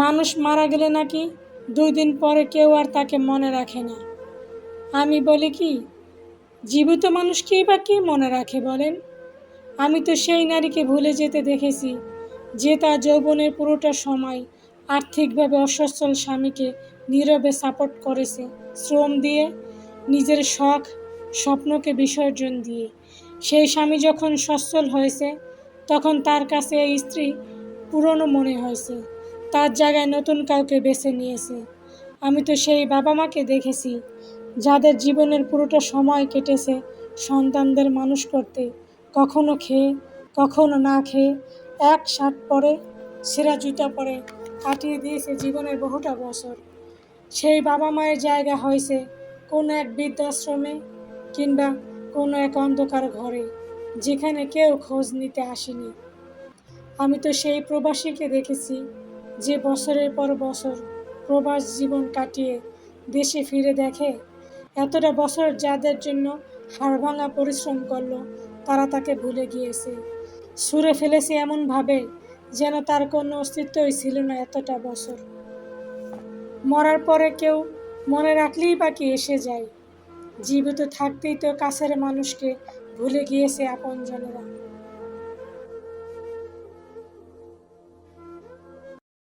মানুষ মারা গেলে নাকি 2 দিন পরে কেউ আর তাকে মনে রাখে না। আমি বলি কি, জীবিত মানুষকেই বা কে মনে রাখে বলেন? আমি তো সেই নারীকে ভুলে যেতে দেখেছি যে তার যৌবনের পুরোটা সময় আর্থিকভাবে অসচ্ছল স্বামীকে নীরবে সাপোর্ট করেছে, শ্রম দিয়ে, নিজের শখ স্বপ্নকে বিসর্জন দিয়ে। সেই স্বামী যখন সচ্ছল হয়েছে তখন তার কাছে এই স্ত্রী পুরনো মনে হয়েছে, তার জায়গায় নতুন কাউকে বেছে নিয়েছে। আমি তো সেই বাবা মাকে দেখেছি যাদের জীবনের পুরোটা সময় কেটেছে সন্তানদের মানুষ করতে, কখনো খেয়ে কখনো না খেয়ে, এক শার্ট পরে ছেঁড়া জুতা পরে কাটিয়ে দিয়েছে জীবনের বহুটা বছর। সেই বাবা মায়ের জায়গা হয়েছে কোনো এক বৃদ্ধাশ্রমে কিংবা কোনো এক অন্ধকার ঘরে, যেখানে কেউ খোঁজ নিতে আসেনি। আমি তো সেই প্রবাসীকে দেখেছি যে বছরের পর বছর প্রবাস জীবন কাটিয়ে দেশে ফিরে দেখে এতটা বছর যাদের জন্য হাড়ভাঙা পরিশ্রম করলো তারা তাকে ভুলে গিয়েছে, ছুঁড়ে ফেলেছে এমনভাবে যেন তার কোনো অস্তিত্বই ছিল না এতটা বছর। মরার পরে কেউ মনে রাখলেই বা কি এসে যায়? জীবিত থাকতেই তো কাছের মানুষকে ভুলে গিয়েছে আপনজনেরা।